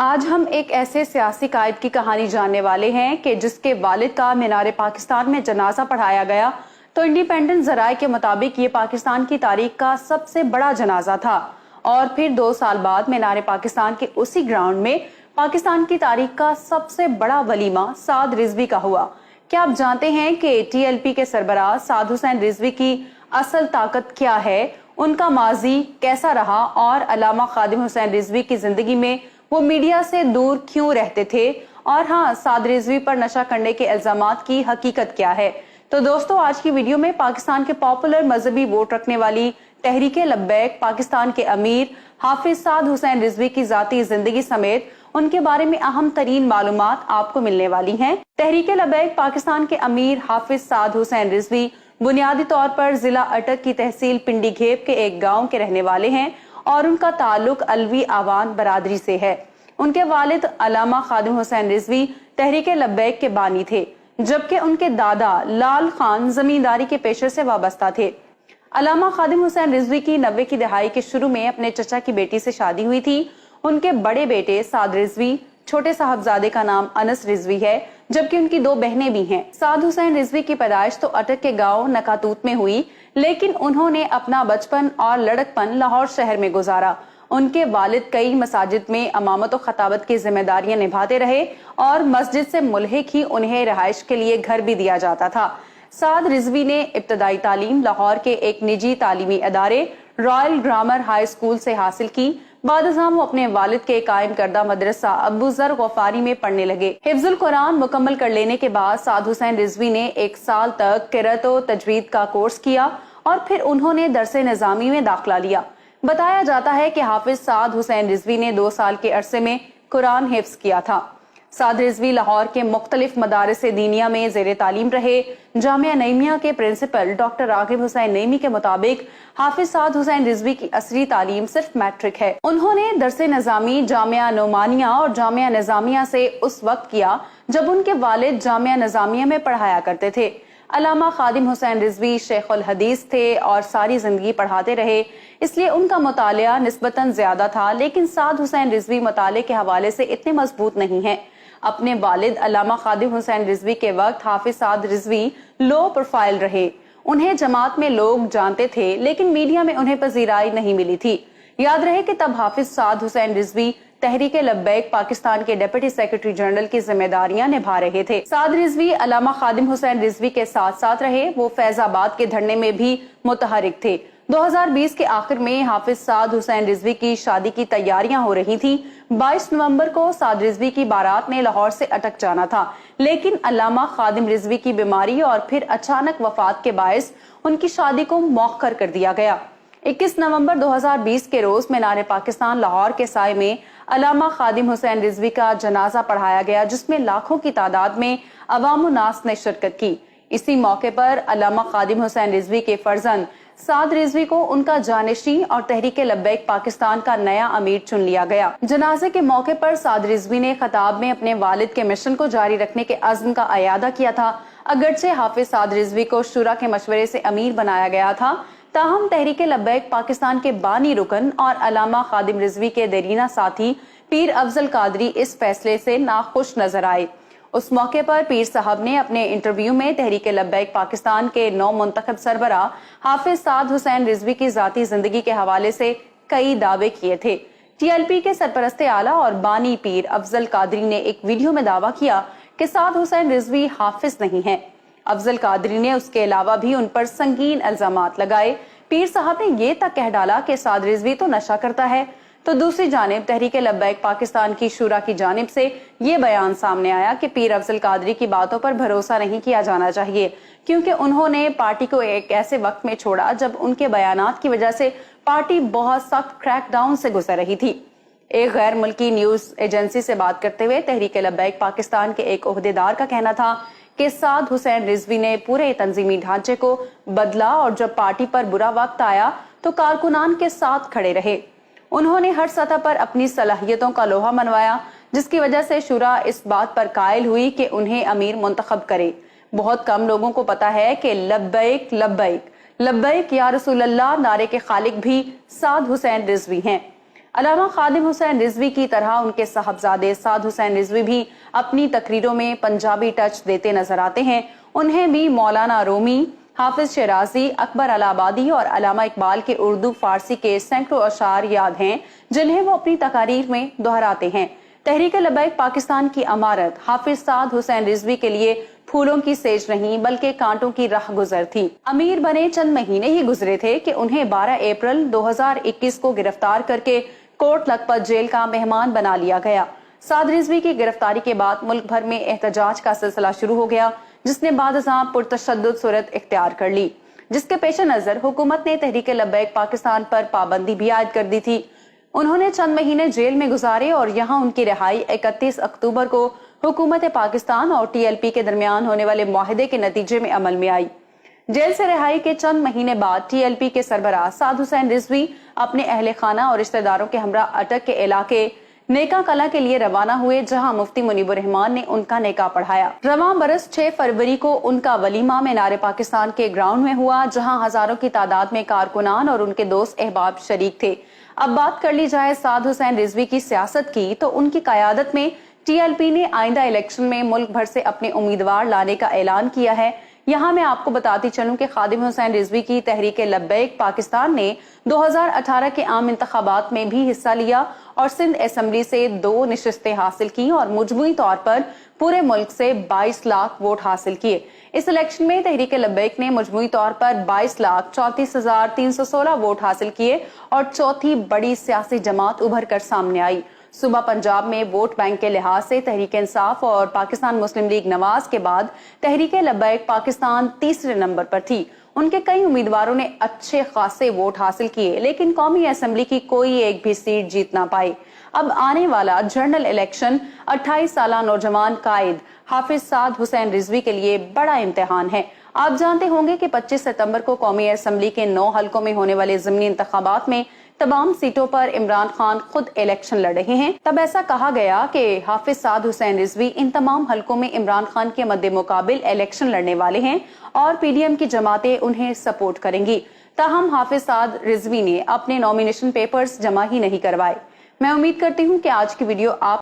آج ہم ایک ایسے سیاسی قائد کی کہانی جاننے والے ہیں کہ جس کے والد کا مینار پاکستان میں جنازہ پڑھایا گیا تو انڈیپینڈنٹ ذرائع کے مطابق یہ پاکستان کی تاریخ کا سب سے بڑا جنازہ تھا، اور پھر 2 سال بعد مینار پاکستان کے اسی گراؤنڈ میں پاکستان کی تاریخ کا سب سے بڑا ولیمہ سعد رضوی کا ہوا۔ کیا آپ جانتے ہیں کہ ٹی ایل پی کے سربراہ سعد حسین رضوی کی اصل طاقت کیا ہے، ان کا ماضی کیسا رہا، اور علامہ خادم حسین رضوی کی زندگی میں وہ میڈیا سے دور کیوں رہتے تھے، اور ہاں سعد رضوی پر نشہ کرنے کے الزامات کی حقیقت کیا ہے؟ تو دوستو، آج کی ویڈیو میں پاکستان کے پاپولر مذہبی ووٹ رکھنے والی تحریک لبیک پاکستان کے امیر حافظ سعد حسین رضوی کی ذاتی زندگی سمیت ان کے بارے میں اہم ترین معلومات آپ کو ملنے والی ہیں۔ تحریک لبیک پاکستان کے امیر حافظ سعد حسین رضوی بنیادی طور پر ضلع اٹک کی تحصیل پنڈی گھیب کے ایک گاؤں کے رہنے والے ہیں، اور ان کا تعلق علوی آوان برادری سے ہے۔ ان کے والد علامہ خادم حسین رضوی تحریک لبیک کے بانی تھے، جبکہ ان کے دادا لال خان زمینداری کے پیشے سے وابستہ تھے۔ علامہ خادم حسین رضوی کی 90 کی دہائی کے شروع میں اپنے چچا کی بیٹی سے شادی ہوئی تھی۔ ان کے بڑے بیٹے سعد رضوی، چھوٹے صاحبزادے کا نام انس رضوی ہے، جبکہ ان کی 2 بہنیں بھی ہیں۔ سعد حسین رضوی کی پیدائش تو اٹک کے گاؤں نکاتوت میں ہوئی، لیکن انہوں نے اپنا بچپن اور لڑکپن لاہور شہر میں گزارا۔ ان کے والد کئی مساجد میں امامت و خطابت کی ذمہ داریاں نبھاتے رہے، اور مسجد سے ملحق ہی انہیں رہائش کے لیے گھر بھی دیا جاتا تھا۔ سعد رضوی نے ابتدائی تعلیم لاہور کے ایک نجی تعلیمی ادارے رائل گرامر ہائی اسکول سے حاصل کی۔ بعد ازاں وہ اپنے والد کے قائم کردہ مدرسہ ابو ذر غفاری میں پڑھنے لگے۔ حفظ القرآن مکمل کر لینے کے بعد سعد حسین رضوی نے 1 سال تک قرأت و تجوید کا کورس کیا، اور پھر انہوں نے درس نظامی میں داخلہ لیا۔ بتایا جاتا ہے کہ حافظ سعد حسین رضوی نے 2 سال کے عرصے میں قرآن حفظ کیا تھا۔ سعد رضوی لاہور کے مختلف مدارس دینیہ میں زیر تعلیم رہے۔ جامعہ نعیمیہ کے پرنسپل ڈاکٹر راغب حسین نعیمی کے مطابق حافظ سعد حسین رضوی کی عصری تعلیم صرف میٹرک ہے۔ انہوں نے درس نظامی جامعہ نعمانیہ اور جامعہ نظامیہ سے اس وقت کیا جب ان کے والد جامعہ نظامیہ میں پڑھایا کرتے تھے۔ علامہ خادم حسین رضوی شیخ الحدیث تھے اور ساری زندگی پڑھاتے رہے، اس لیے ان کا مطالعہ نسبتاً زیادہ تھا، لیکن سعد حسین رضوی مطالعے کے حوالے سے اتنے مضبوط نہیں ہیں۔ اپنے والد علامہ خادم حسین رضوی کے وقت حافظ سعد رضوی لو پروفائل رہے۔ انہیں جماعت میں لوگ جانتے تھے، لیکن میڈیا میں انہیں پذیرائی نہیں ملی تھی۔ یاد رہے کہ تب حافظ سعد حسین رضوی تحریک لبیک پاکستان کے ڈپٹی سیکرٹری جنرل کی ذمہ داریاں نبھا رہے تھے۔ سعد رضوی علامہ خادم حسین رضوی کے ساتھ ساتھ رہے۔ وہ فیض آباد کے دھرنے میں بھی متحرک تھے۔ 2020 کے آخر میں حافظ سعد حسین رضوی کی شادی کی تیاریاں ہو رہی تھیں۔ 22 نومبر کو سعد رضوی کی بارات نے لاہور سے اٹک جانا تھا، لیکن علامہ خادم رضوی کی بیماری اور پھر اچانک وفات کے باعث ان کی شادی کو مؤخر کر دیا گیا۔ 21 نومبر 2020 کے روز مینار پاکستان لاہور کے سائے میں علامہ خادم حسین رضوی کا جنازہ پڑھایا گیا، جس میں لاکھوں کی تعداد میں عوام الناس نے شرکت کی۔ اسی موقع پر علامہ خادم حسین رضوی کے فرزند سعد رضوی کو ان کا جانشین اور تحریک لبیک پاکستان کا نیا امیر چن لیا گیا۔ جنازے کے موقع پر سعد رضوی نے خطاب میں اپنے والد کے مشن کو جاری رکھنے کے عزم کا اعادہ کیا تھا۔ اگرچہ حافظ سعد رضوی کو شورا کے مشورے سے امیر بنایا گیا تھا، تاہم تحریک لبیک پاکستان کے بانی رکن اور علامہ خادم رضوی کے دیرینہ ساتھی پیر افضل قادری اس فیصلے سے ناخوش نظر آئے۔ اس موقع پر پیر صاحب نے اپنے انٹرویو میں تحریک لبیک پاکستان کے نو منتخب سربراہ حافظ سعد حسین رضوی کی ذاتی زندگی کے حوالے سے کئی دعوے کیے تھے۔ ٹی ایل پی کے سرپرست اعلیٰ اور بانی پیر افضل قادری نے ایک ویڈیو میں دعویٰ کیا کہ سعد حسین رضوی حافظ نہیں ہیں۔ افضل قادری نے اس کے علاوہ بھی ان پر سنگین الزامات لگائے۔ پیر صاحب نے یہ تک کہہ ڈالا کہ سعد رضوی تو نشہ کرتا ہے، تو دوسری جانب تحریک لبیک پاکستان کی شورا کی جانب سے یہ بیان سامنے آیا کہ پیر افضل قادری کی باتوں پر بھروسہ نہیں کیا جانا چاہیے، کیونکہ انہوں نے پارٹی کو ایک ایسے وقت میں چھوڑا جب ان کے بیانات کی وجہ سے پارٹی بہت سخت کریک ڈاؤن سے گزر رہی تھی۔ ایک غیر ملکی نیوز ایجنسی سے بات کرتے ہوئے تحریک لبیک پاکستان کے ایک عہدیدار کا کہنا تھا کہ سعد حسین رضوی نے پورے تنظیمی ڈھانچے کو بدلا، اور جب پارٹی پر برا وقت آیا تو کارکنان کے ساتھ کھڑے رہے۔ انہوں نے ہر سطح پر اپنی صلاحیتوں کا لوہا منوایا، جس کی وجہ سے شورا اس بات پر قائل ہوئی کہ انہیں امیر منتخب کرے۔ بہت کم لوگوں کو پتا ہے کہ لبیک لبیک لبیک یا رسول اللہ نعرے کے خالق بھی سعد حسین رضوی ہیں۔ علامہ خادم حسین رضوی کی طرح ان کے صاحبزادے سعد حسین رضوی بھی اپنی تقریروں میں پنجابی ٹچ دیتے نظر آتے ہیں۔ انہیں بھی مولانا رومی، حافظ شیرازی، اکبر الہ آبادی اور علامہ اقبال کے اردو فارسی کے سینکڑوں اشعار یاد ہیں جنہیں وہ اپنی تقاریر میں دہراتے ہیں۔ تحریک لبیک پاکستان کی عمارت حافظ سعد حسین رضوی کے لیے پھولوں کی سیج نہیں بلکہ کانٹوں کی راہ گزر تھی۔ امیر بنے چند مہینے ہی گزرے تھے کہ انہیں 12 اپریل 2021 کو گرفتار کر کے کوٹ لکھپت جیل کا مہمان بنا لیا گیا۔ سعد رضوی کی گرفتاری کے بعد ملک بھر میں احتجاج کا سلسلہ شروع ہو گیا، جس نے بعد ازاں پرتشدد صورت اختیار کر لی، جس کے پیش نظر حکومت نے تحریک لبیک پاکستان پر پابندی بھی عائد کر دی تھی۔ انہوں نے چند مہینے جیل میں گزارے اور یہاں ان کی رہائی 31 اکتوبر کو حکومت پاکستان اور ٹی ایل پی کے درمیان ہونے والے معاہدے کے نتیجے میں عمل میں آئی۔ جیل سے رہائی کے چند مہینے بعد ٹی ایل پی کے سربراہ سعد حسین رضوی اپنے اہل خانہ اور رشتہ داروں کے ہمراہ اٹک کے علاقے نیکا کلا کے لیے روانہ ہوئے، جہاں مفتی منیب الرحمان نے ان کا نکاح پڑھایا۔ رواں برس 6 فروری کو ان کا ولیمہ مینار پاکستان کے گراؤنڈ میں ہوا، جہاں ہزاروں کی تعداد میں کارکنان اور ان کے دوست احباب شریک تھے۔ اب بات کر لی جائے سعد حسین رضوی کی سیاست کی، تو ان کی قیادت میں ٹی ایل پی نے آئندہ الیکشن میں ملک بھر سے اپنے امیدوار لانے کا اعلان کیا ہے۔ یہاں میں آپ کو بتاتی چلوں کہ خادم حسین رضوی کی تحریک لبیک پاکستان نے 2018 کے عام انتخابات میں بھی حصہ لیا اور سندھ اسمبلی سے 2 نشستیں حاصل کی اور مجموعی طور پر پورے ملک سے 22 لاکھ ووٹ حاصل کیے۔ اس الیکشن میں تحریک لبیک نے مجموعی طور پر 22,34,316 ووٹ حاصل کیے اور چوتھی بڑی سیاسی جماعت ابھر کر سامنے آئی۔ صوبہ پنجاب میں ووٹ بینک کے لحاظ سے تحریک انصاف اور پاکستان مسلم لیگ نواز کے بعد تحریک لبیک پاکستان تیسرے نمبر پر تھی۔ ان کے کئی امیدواروں نے اچھے خاصے ووٹ حاصل کیے، لیکن قومی اسمبلی کی کوئی ایک بھی سیٹ جیت نہ پائی۔ اب آنے والا جنرل الیکشن 28 سالہ نوجوان قائد حافظ سعد حسین رضوی کے لیے بڑا امتحان ہے۔ آپ جانتے ہوں گے کہ 25 ستمبر کو قومی اسمبلی کے 9 حلقوں میں ہونے والے ضمنی انتخابات میں تمام سیٹوں پر عمران خان خود الیکشن لڑ رہے ہیں۔ تب ایسا کہا گیا کہ حافظ سعد حسین رضوی ان تمام حلقوں میں عمران خان کے مد مقابل الیکشن لڑنے والے ہیں اور پی ڈی ایم کی جماعتیں انہیں سپورٹ کریں گی۔ تاہم حافظ سعد رضوی نے اپنے نامینیشن پیپرز جمع ہی نہیں کروائے۔ میں امید کرتی ہوں کہ آج کی ویڈیو آپ